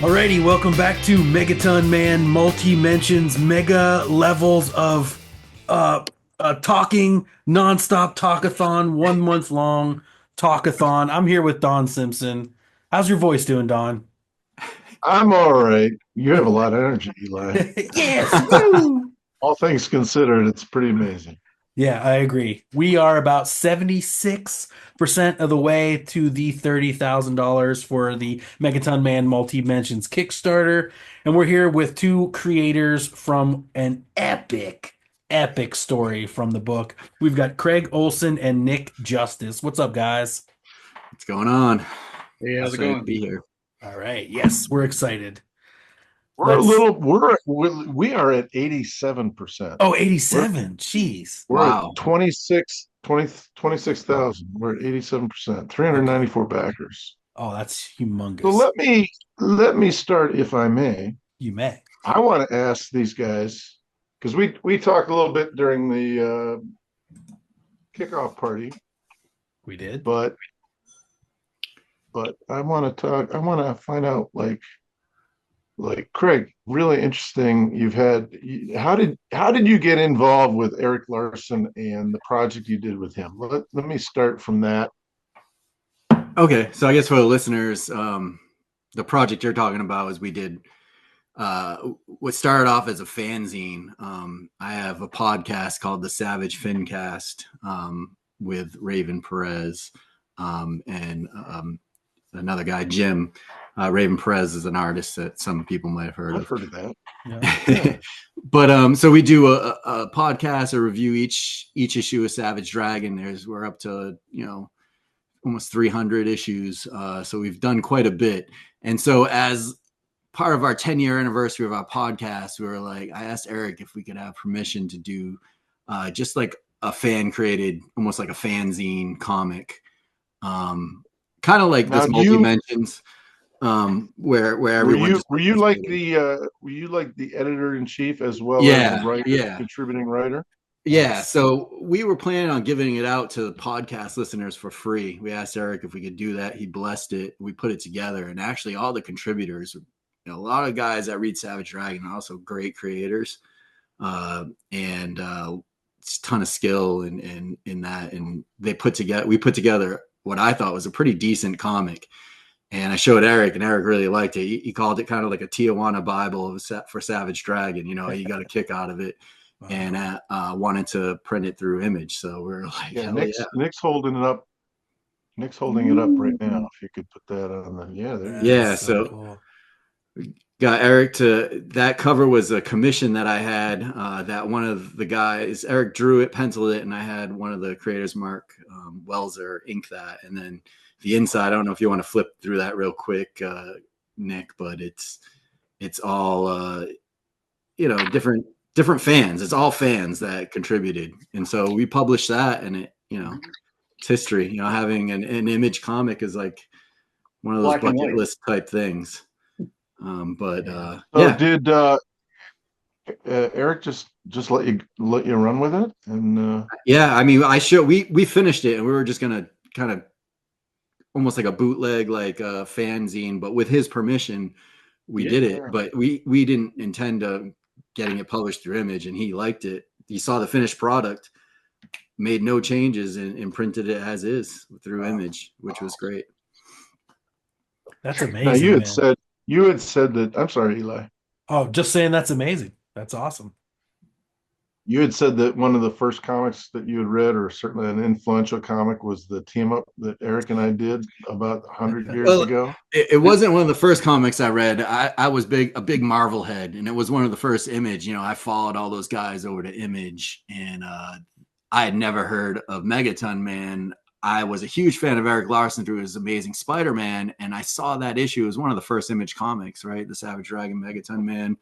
Alrighty, welcome back to Megaton Man Multimensions, mega levels of talking, nonstop talkathon, 1 month long talkathon. I'm here with Don Simpson. How's your voice doing, Don? I'm all right. You have a lot of energy, Eli. Yes, woo! All things considered, it's pretty amazing. Yeah, I agree. We are about 76% of the way to the $30,000 for the Megaton Man Multi-Mentions Kickstarter. And we're here with two creators from an epic story from the book. We've got Craig Olsen and Nick Justus. What's up, guys? What's going on? Hey, how's it Excited going? to be here. All right. Yes, we're excited. We are at 87%. Oh, 87. Jeez. We're Wow. at 26,000. We're at 87%. 394 backers. Oh, that's humongous. So let me start, if I may. You may. I want to ask these guys, because we talked a little bit during the kickoff party. We did. But I want to find out, like Craig, really interesting. How did you get involved with Eric Larson and the project you did with him? Let me start from that. Okay, so I guess for the listeners, the project you're talking about is we did what started off as a fanzine. I have a podcast called the Savage Fincast with Raven Perez and another guy, Jim. Raven Perez is an artist that some people might have heard of. I've heard of that. Yeah. But so we do a podcast, a review each issue of Savage Dragon. We're up to almost 300 issues. So we've done quite a bit. And so as part of our 10-year anniversary of our podcast, we were like, I asked Eric if we could have permission to do just like a fan created, almost like a fanzine comic, kind of like Now, this Multimensions. Where everyone were you like the editor in chief as well as the writer, contributing writer? Yeah, so we were planning on giving it out to the podcast listeners for free. We asked Eric if we could do that. He blessed it. We put it together, and actually all the contributors, a lot of guys that read Savage Dragon are also great creators, and it's a ton of skill in that. And we put together what I thought was a pretty decent comic. And I showed Eric, and Eric really liked it. He called it kind of like a Tijuana Bible for Savage Dragon. He got a kick out of it, and wanted to print it through Image. So we're like, Nick's holding it up. Nick's holding it up right now. If you could put that on the there. So cool. Got Eric to that cover was a commission that I had. That one of the guys, Eric drew it, penciled it, and I had one of the creators, Mark Welser, ink that, and then. The inside, I don't know if you want to flip through that real quick, Nick, but it's all different fans. It's all fans that contributed, and so we published that, and it's history. Having an Image comic is like one of those bucket list type things. Did Eric just let you run with it? And we finished it, and we were just gonna kind of. Almost like a bootleg, like a fanzine, but with his permission, we did it. But we didn't intend to getting it published through Image, and he liked it. He saw the finished product, made no changes, and printed it as is through Image, which was great. That's amazing. Now you had said that. I'm sorry, Eli. Oh, just saying that's amazing. That's awesome. You had said that one of the first comics that you had read, or certainly an influential comic, was the team up that Eric and I did about 100 years ago. It wasn't one of the first comics I read. I was a big Marvel head, and it was one of the first Image. I followed all those guys over to Image, and I had never heard of Megaton Man. I was a huge fan of Eric Larson through his Amazing Spider-Man, and I saw that issue as one of the first Image comics, right? The Savage Dragon, Megaton Man.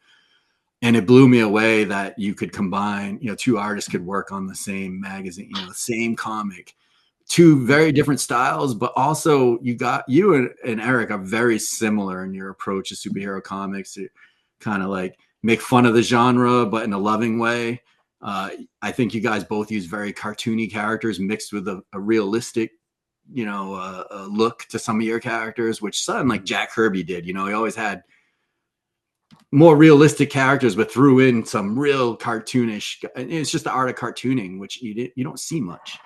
And it blew me away that you could combine, two artists could work on the same magazine, the same comic, two very different styles, but also you and Eric are very similar in your approach to superhero comics. To kind of like make fun of the genre, but in a loving way. I think you guys both use very cartoony characters mixed with a realistic, a look to some of your characters, which something like Jack Kirby did. He always had more realistic characters, but threw in some real cartoonish. It's just the art of cartooning, which you don't see much,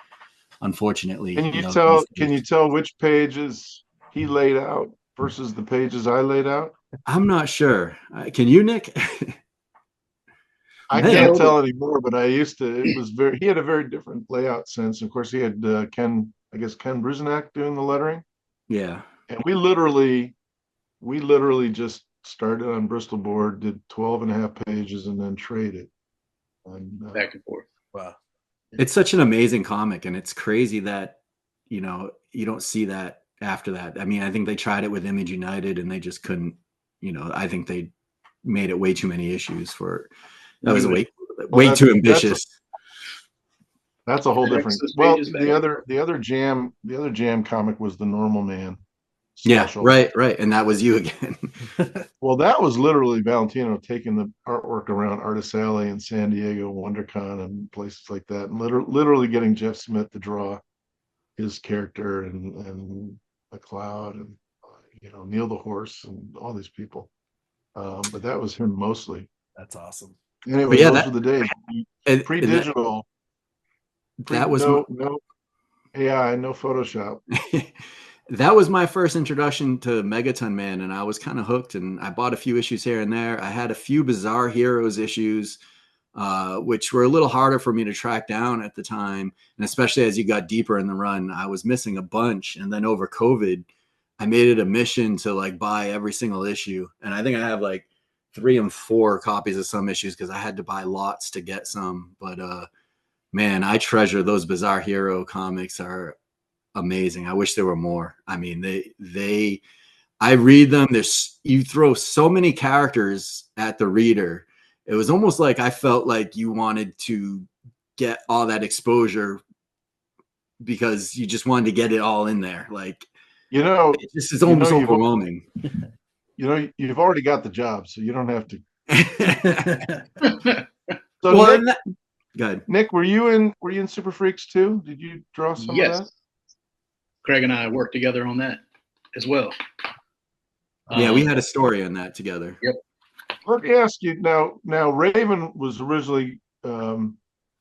unfortunately. Can you tell which pages he laid out versus the pages I laid out? I'm not sure. Can you, Nick? I Man, can't tell anymore, but I used to. It was very. He had a very different layout sense. Of course, he had Ken. I guess Ken Bruzenak doing the lettering, yeah. and we literally just started on Bristol board, did 12 and a half pages, and then traded. And, back and forth. Wow. It's such an amazing comic, and it's crazy that you don't see that after that. I mean, I think they tried it with Image United, and they just couldn't. I think they made it way too many issues for. That was way too ambitious. That's a whole different. Well, the other jam comic was the Normal Man special. Yeah, right, and that was you again. Well, that was literally Valentino taking the artwork around Artist Alley in San Diego, WonderCon, and places like that, and literally getting Jeff Smith to draw his character and McLeod and Neil the Horse and all these people. But that was him mostly. That's awesome. Anyway, those were the days. Pre-digital. That was no AI, no Photoshop. That was my first introduction to Megaton Man, and I was kind of hooked, and I bought a few issues here and there. I had a few Bizarre Heroes issues, which were a little harder for me to track down at the time, and especially as you got deeper in the run, I was missing a bunch. And then over COVID, I made it a mission to like buy every single issue, and I think I have like 3 and 4 copies of some issues because I had to buy lots to get some. But man, I treasure those Bizarre Hero comics. Are amazing. I wish there were more. I mean, I read them. You throw so many characters at the reader. It was almost like I felt like you wanted to get all that exposure because you just wanted to get it all in there. Like, this is almost overwhelming. You've already got the job, so you don't have to. So well, good. Nick, were you in Super Freaks too? Did you draw some of that? Craig and I worked together on that as well. Yeah, we had a story on that together. Yep. Let me ask you now. Raven was originally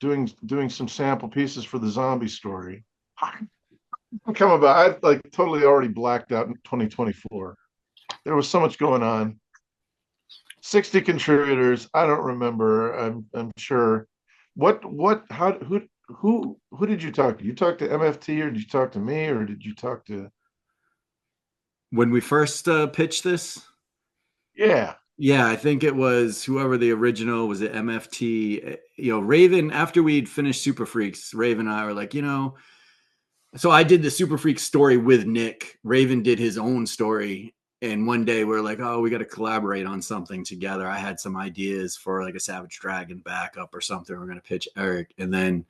doing some sample pieces for the zombie story. Come about, I like totally already blacked out in 2024. There was so much going on. 60 contributors. I don't remember. I'm sure. Who did you talk to? You talked to MFT, or did you talk to me, or did you talk to? When we first pitched this? Yeah, I think it was whoever the original was. It MFT. Raven. After we'd finished Super Freaks, Raven and I were like, So I did the Super Freaks story with Nick. Raven did his own story. And one day we're like, oh, we got to collaborate on something together. I had some ideas for like a Savage Dragon backup or something. We're going to pitch Eric. And then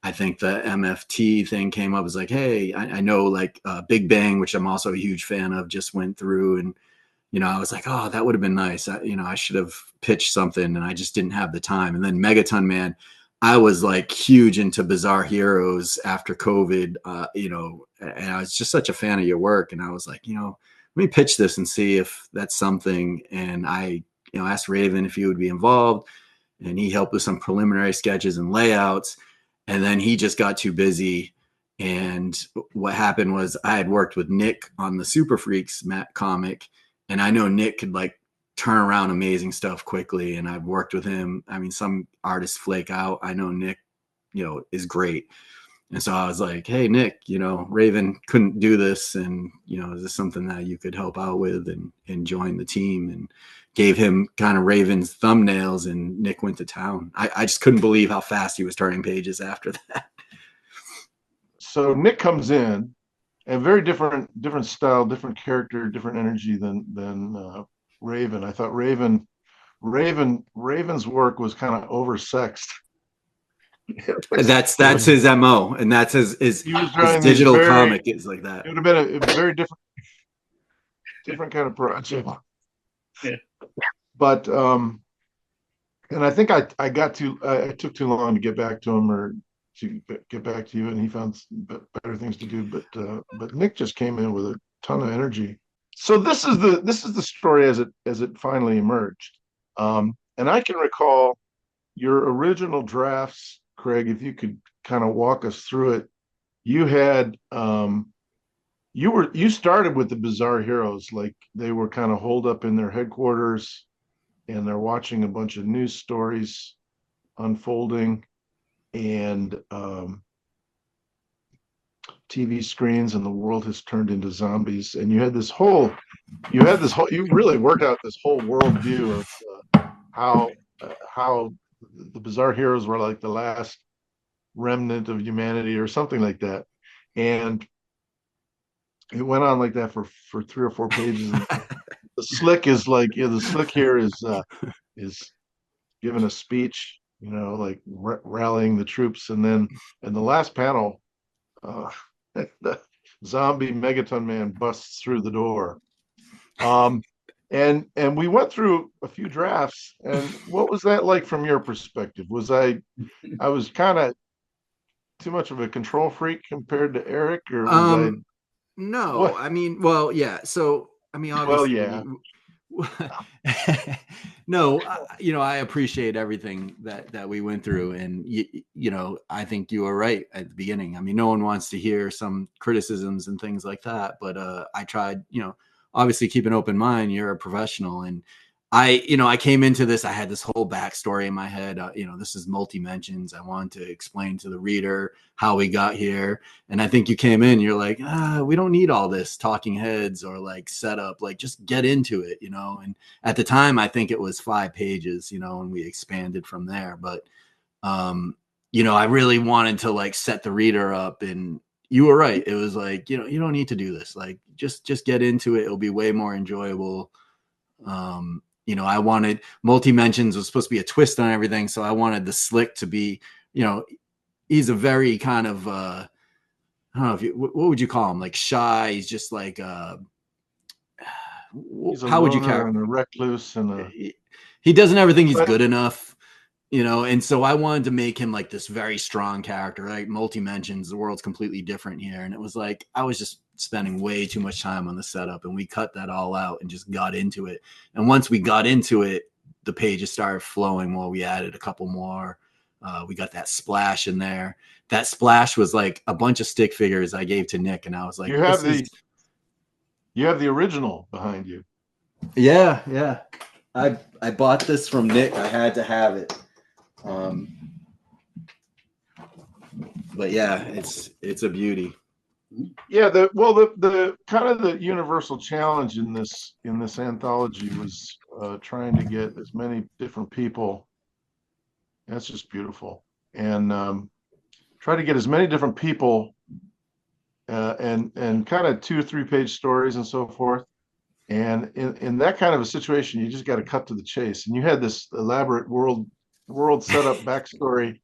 I think the MFT thing came up. It's like, hey, I know like Big Bang, which I'm also a huge fan of, just went through. And, I was like, oh, that would have been nice. I should have pitched something, and I just didn't have the time. And then Megaton Man, I was like huge into Bizarre Heroes after COVID, and I was just such a fan of your work. And I was like, let me pitch this and see if that's something. And I, asked Raven if he would be involved, and he helped with some preliminary sketches and layouts. And then he just got too busy. And what happened was I had worked with Nick on the Super Freaks comic, and I know Nick could like turn around amazing stuff quickly. And I've worked with him. I mean, some artists flake out. I know Nick, is great. And so I was like, hey, Nick, Raven couldn't do this. And, is this something that you could help out with and join the team? And gave him kind of Raven's thumbnails, and Nick went to town. I just couldn't believe how fast he was turning pages after that. So Nick comes in, a very different style, different character, different energy than Raven. I thought Raven's work was kind of oversexed. That's his MO, and that's his digital comic is like that. It would have been a very different kind of project. Yeah. But and I think I took too long to get back to him, or to get back to you, and he found better things to do. But Nick just came in with a ton of energy. So this is the story as it finally emerged. And I can recall your original drafts, Craig, if you could kind of walk us through it. You had you started with the Bizarre Heroes, like they were kind of holed up in their headquarters and they're watching a bunch of news stories unfolding and TV screens, and the world has turned into zombies. And you really worked out this whole worldview of how the Bizarre Heroes were like the last remnant of humanity or something like that. And it went on like that for 3 or 4 pages. And the slick is like, the slick here is giving a speech, like rallying the troops. And then in the last panel, the zombie Megaton Man busts through the door. And we went through a few drafts. And what was that like from your perspective? I was kind of too much of a control freak compared to Eric, or was I? No, What? I mean, well, yeah. So, I mean, Well, obviously, yeah. no, I appreciate everything that we went through, and I think you were right at the beginning. I mean, no one wants to hear some criticisms and things like that, but I tried, obviously keep an open mind. You're a professional, and I came into this. I had this whole backstory in my head. This is Multimensions. I wanted to explain to the reader how we got here, and I think you came in. You're like, we don't need all this talking heads or like setup. Like, just get into it, And at the time, I think it was 5 pages, and we expanded from there. But I really wanted to like set the reader up, and you were right. It was like, you don't need to do this. Like, just get into it. It'll be way more enjoyable. I wanted Multimensions was supposed to be a twist on everything, so I wanted the slick to be, he's a very kind of I don't know what would you call him? Like shy. He's just like He's a how would you loner character? and a recluse He doesn't ever think he's but good enough, and so I wanted to make him like this very strong character, right? Multimensions, the world's completely different here, and it was like I was just spending way too much time on the setup, and we cut that all out and just got into it. And once we got into it, the pages started flowing more. We added a couple more. We got that splash in there. That splash was like a bunch of stick figures I gave to Nick, and I was you like, have "This the is you have the original behind you. yeah." I bought this from Nick. I had to have it. But yeah, it's a beauty. Yeah, the kind of the universal challenge in this anthology was trying to get as many different people. That's just beautiful, and try to get as many different people, and kind of 2 or 3 page stories and so forth. And in that kind of a situation, you just got to cut to the chase. And you had this elaborate world setup backstory.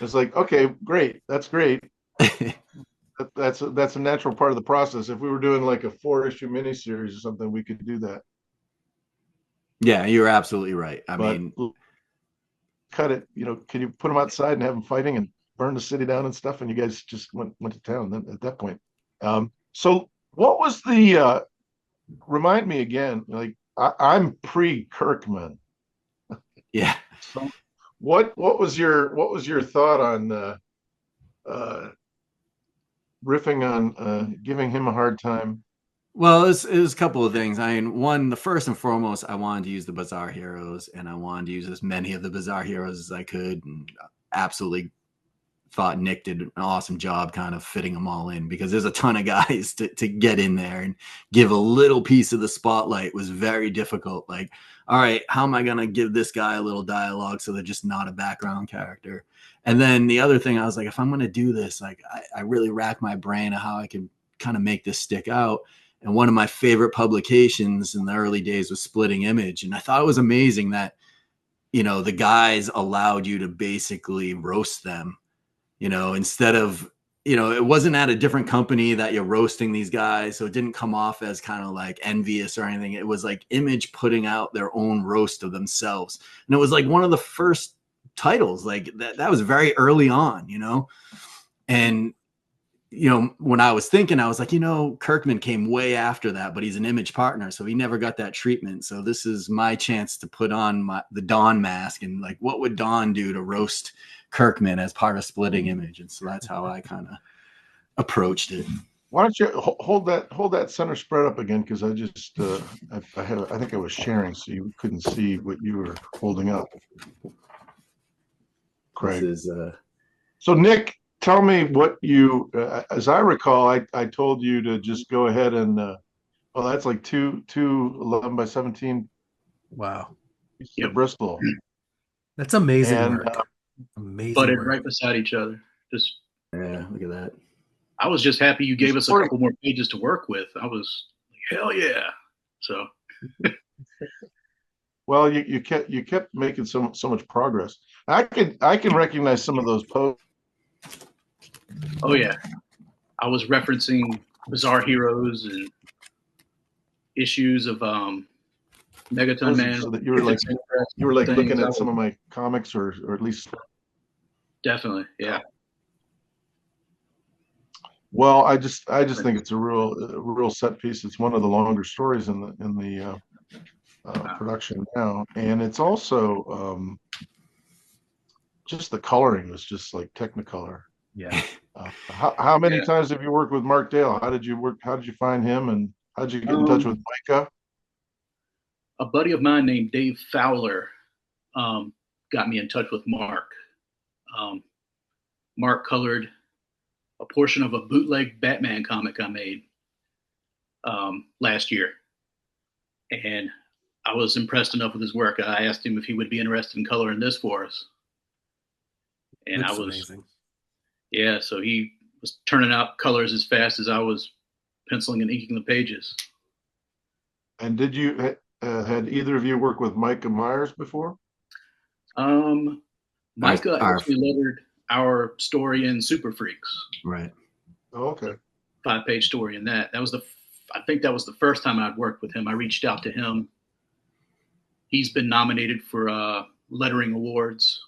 It's like, okay, great, that's great. That's a natural part of the process. If we were doing like a 4-issue miniseries or something, we could do that. Yeah, you're absolutely right. I But mean, cut it. Can you put them outside and have them fighting and burn the city down and stuff? And you guys just went to town then at that point. So what was the? Remind me again. Like I'm pre-Kirkman. yeah. So what was your thought on riffing on giving him a hard time? Well, it was a couple of things. I mean, one, the first and foremost, I wanted to use the Bizarre Heroes, and I wanted to use as many of the Bizarre Heroes as I could, and absolutely thought Nick did an awesome job kind of fitting them all in, because there's a ton of guys to get in there and give a little piece of the spotlight was very difficult. Like, all right, how am I going to give this guy a little dialogue so they're just not a background character? And then the other thing, I was like, if I'm going to do this, like I really racked my brain of how I can kind of make this stick out. And one of my favorite publications in the early days was Splitting Image. And I thought it was amazing that, the guys allowed you to basically roast them, instead of, it wasn't at a different company that you're roasting these guys. So it didn't come off as kind of like envious or anything. It was like Image putting out their own roast of themselves. And it was like one of the first titles, like that was very early on, and when I was thinking, I was like, Kirkman came way after that, but he's an Image partner, so he never got that treatment. So this is my chance to put on the Don mask, and like, what would Don do to roast Kirkman as part of splitting Image? And so that's how I kind of approached it. Why don't you hold that center spread up again? Because I just I think I was sharing, so you couldn't see what you were holding up. Craig. This is So Nick, tell me what you, as I recall, I told you to just go ahead and well, that's like two 11 by 17 Wow. pieces of Bristol. That's amazing And, work. Amazing butted work. right beside each other. Just yeah, look at that. I was just happy you gave us a couple more pages to work with. I was like, hell yeah. So well, you kept making so much progress. I can recognize some of those posts. oh yeah. I was referencing Bizarre Heroes and issues of Megaton Man. So that you were like looking at some of my comics, or at least definitely, yeah. Well, I just think it's a real set piece. It's one of the longer stories in the production now, and it's also just the coloring was just like Technicolor. Yeah. How many times have you worked with Mark Dale? How did you find him, and how did you get in touch with Micah? A buddy of mine named Dave Fowler got me in touch with Mark. Mark colored a portion of a bootleg Batman comic I made last year. And I was impressed enough with his work. I asked him if he would be interested in coloring this for us. And That's I was amazing. Yeah, so he was turning out colors as fast as I was penciling and inking the pages. And did you had either of you worked with Micah Myers before? Micah actually lettered our story in Super Freaks. Right. Oh, okay. 5-page story in that. I think that was the first time I'd worked with him. I reached out to him. He's been nominated for lettering awards,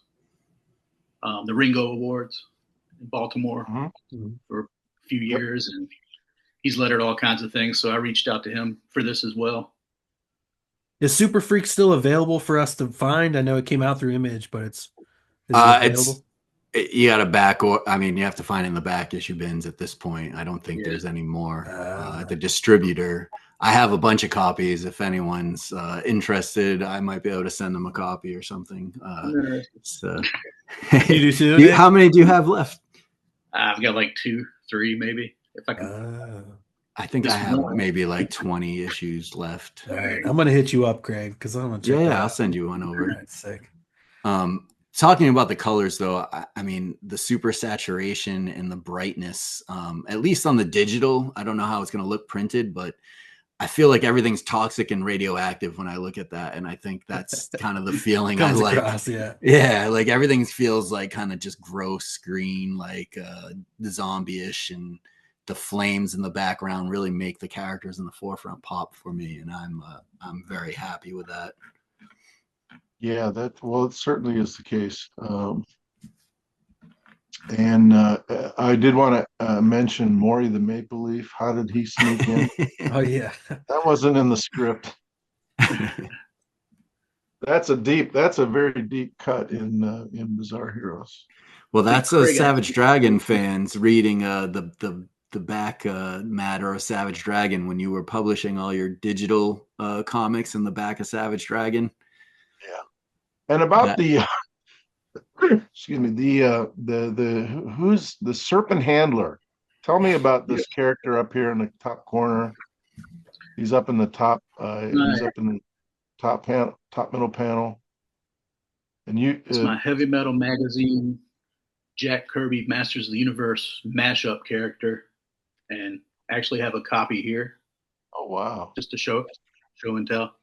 the Ringo Awards in Baltimore for a few years, and he's lettered all kinds of things. So I reached out to him for this as well. Is Super Freak still available for us to find? I know it came out through Image, but is it available? You got a back, or I mean, you have to find in the back issue bins at this point. I don't think there's any more at the distributor. I have a bunch of copies. If anyone's interested, I might be able to send them a copy or something. You do too? How many do you have left? I've got like 2, 3, maybe. If I can. I think I have maybe like 20 issues left. All right, I'm gonna hit you up, Craig, because I'm gonna check. I'll send you one over. That's sick. Talking about the colors, though, I mean, the super saturation and the brightness, at least on the digital, I don't know how it's going to look printed, but I feel like everything's toxic and radioactive when I look at that. And I think that's kind of the feeling I like. Across, yeah. Yeah, like everything feels like kind of just gross green, like the zombie-ish, and the flames in the background really make the characters in the forefront pop for me. And I'm very happy with that. Yeah, it certainly is the case. And I did want to mention Maury the Maple Leaf. How did he sneak in? Oh yeah, that wasn't in the script. That's a very deep cut in Bizarre Heroes. Well, that's a Savage Dragon fans reading the back matter of Savage Dragon when you were publishing all your digital comics in the back of Savage Dragon. Yeah. And about the excuse me, who's the Serpent Handler? Tell me about this character up here in the top corner. He's up in the top. He's up in the top middle panel. And it's my Heavy Metal Magazine Jack Kirby Masters of the Universe mashup character, and actually have a copy here. Oh wow! Just to show and tell.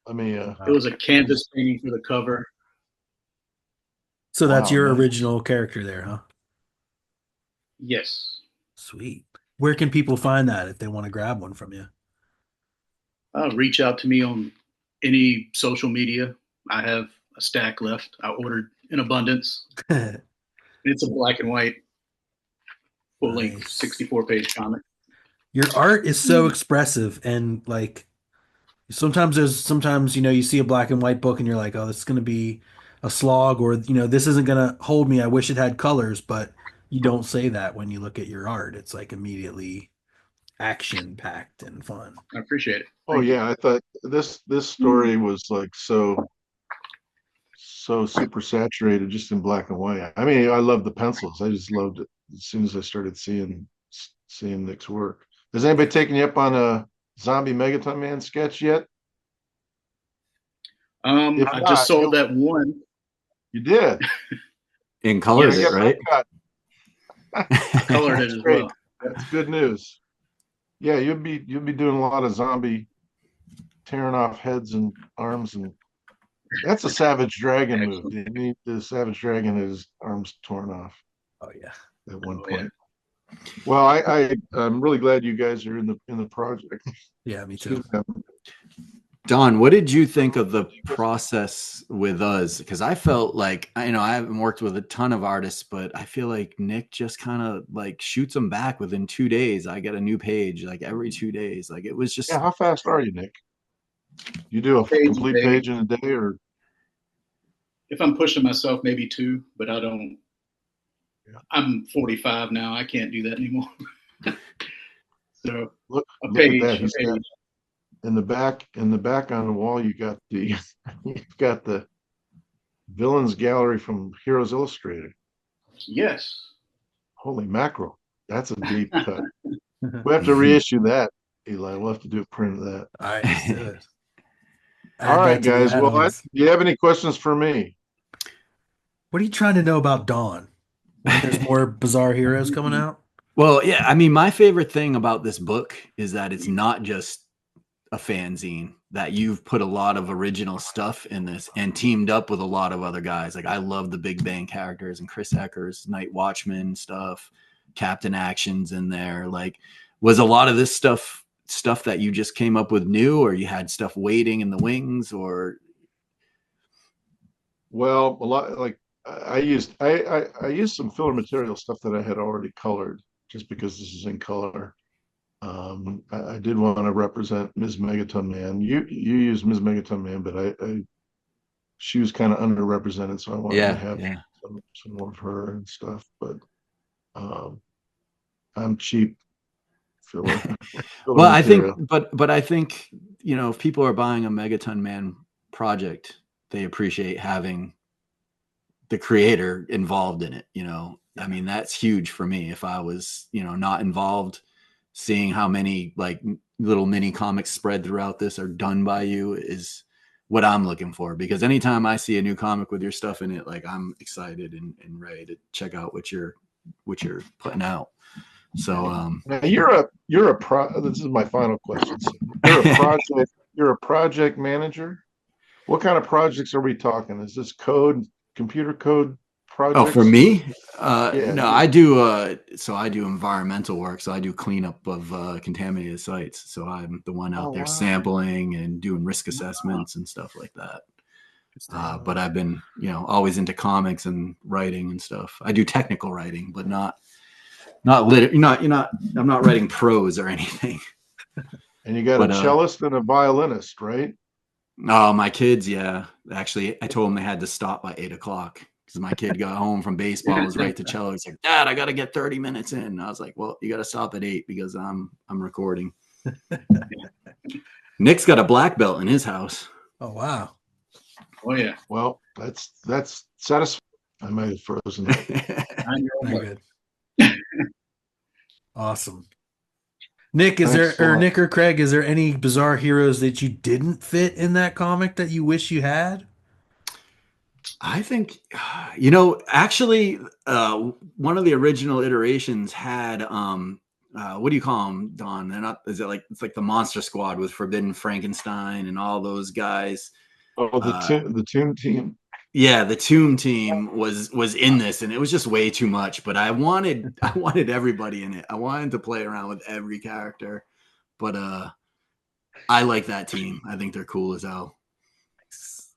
Let me. It was a canvas painting for the cover. So that's your original character there, huh? Yes. Sweet. Where can people find that if they want to grab one from you? Reach out to me on any social media. I have a stack left. I ordered in abundance. It's a black and white. full length Nice. 64-page comic. Your art is so expressive, and like sometimes you see a black and white book and you're like, oh, this is gonna be a slog, or this isn't gonna hold me. I wish it had colors, but you don't say that when you look at your art. It's like immediately action packed and fun. I appreciate it. Oh Thank you. yeah, I thought this story was like so super saturated just in black and white. I mean, I love the pencils. I just loved it as soon as I started seeing Nick's work. Has anybody taken you up on a zombie Megaton Man sketch yet? If I not, just sold that one. You did. In colors, Yeah, it right? Colored it as Great. well. That's good news. Yeah, you'll be doing a lot of zombie tearing off heads and arms, and that's a Savage Dragon move. The Savage Dragon had his arms torn off Oh yeah. at one Oh, point. Well, I'm really glad you guys are in the project. Yeah, me too. Don, what did you think of the process with us? Because I felt like, I haven't worked with a ton of artists, but I feel like Nick just kind of like shoots them back within 2 days. I get a new page like every 2 days. Like it was just. Yeah, how fast are you, Nick? You do a complete page in a day, or? If I'm pushing myself, maybe 2, but I don't. Yeah. I'm 45 now. I can't do that anymore. So look a page. At that. In the back on the wall, you've got the villains gallery from Heroes Illustrated. Yes. Holy mackerel. That's a deep cut. We have to reissue that, Eli. We'll have to do a print of that. All right, let's do it. All right, guys. Well, do you have any questions for me? What are you trying to know about Dawn? There's more bizarre heroes coming out? Well, yeah. I mean, my favorite thing about this book is that it's not just a fanzine, that you've put a lot of original stuff in this and teamed up with a lot of other guys. Like I love the Big Bang characters and Chris Ecker's Night Watchman stuff, Captain Action's in there. Like, was a lot of this stuff that you just came up with new, or you had stuff waiting in the wings, or? Well, a lot, like I used some filler material stuff that I had already colored just because this is in color. I did want to represent Ms. Megaton Man. You used Ms. Megaton Man, but she was kind of underrepresented, so I wanted to have some more of her and stuff. But I'm cheap filler. Well, I think, but I think if people are buying a Megaton Man project, they appreciate having the creator involved in it. I mean, that's huge for me. If I was not involved, seeing how many like little mini comics spread throughout this are done by you is what I'm looking for, because anytime I see a new comic with your stuff in it, like I'm excited and ready to check out what you're putting out. So now this is my final question. So you're a project manager. What kind of projects are we talking? Is this computer code projects? Oh, for me? No, I do. So I do environmental work. So I do cleanup of contaminated sites. So I'm the one out there sampling and doing risk assessments and stuff like that. But I've been, always into comics and writing and stuff. I do technical writing, but not I'm not writing prose or anything. And you got a cellist and a violinist, right? Oh, my kids, yeah. Actually, I told them they had to stop by 8:00 because my kid got home from baseball, was right to cello. He's like, Dad, I got to get 30 minutes in. And I was like, well, you got to stop at 8 because I'm recording. Nick's got a black belt in his house. Oh, wow. Oh, yeah. Well, that's satisfying. I might have frozen it. Very good. Awesome. Nick, Nick or Craig, is there any bizarre heroes that you didn't fit in that comic that you wish you had? I think, actually, one of the original iterations had, what do you call them, Don? They're not, it's like the Monster Squad with Forbidden Frankenstein and all those guys. Oh, the Tomb Team. Yeah, the Tomb Team was in this, and it was just way too much. But I wanted everybody in it. I wanted to play around with every character. But I like that team. I think they're cool as hell. Nice.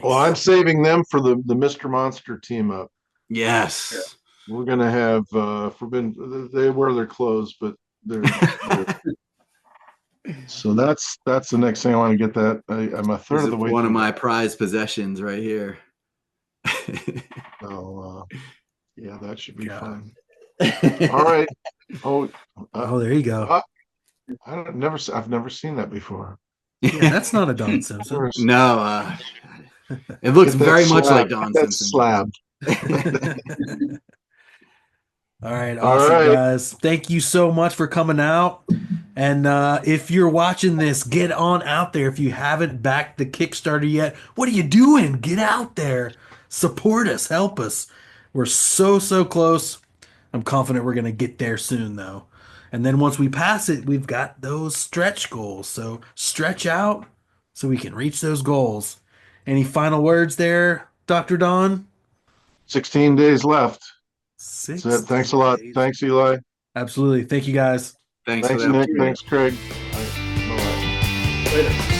Well, I'm saving them for the Mr. Monster team up. Yes. we're gonna have forbidden. They wear their clothes, but they're so that's the next thing I want to get that. I'm a third This of is the way one of through my that. prized possessions right here. So yeah, that should be God. fun. All right. Oh, Oh, there you go. I've never seen that before. Yeah, that's not a Don Simpson. No, it looks Get that very much like slab. Don Get that Simpson. slab. All right, All awesome right. guys. Thank you so much for coming out. And if you're watching this, get on out there. If you haven't backed the Kickstarter yet, what are you doing? Get out there. Support us. Help us. We're so close. I'm confident we're going to get there soon, though. And then once we pass it, we've got those stretch goals. So stretch out so we can reach those goals. Any final words there, Dr. Don? 16 days left. That's it. 16 Thanks a lot. days. Thanks, Eli. Absolutely. Thank you guys. Thanks for Thanks, the Nick. opportunity. Thanks, Craig. All right. Bye-bye. Later.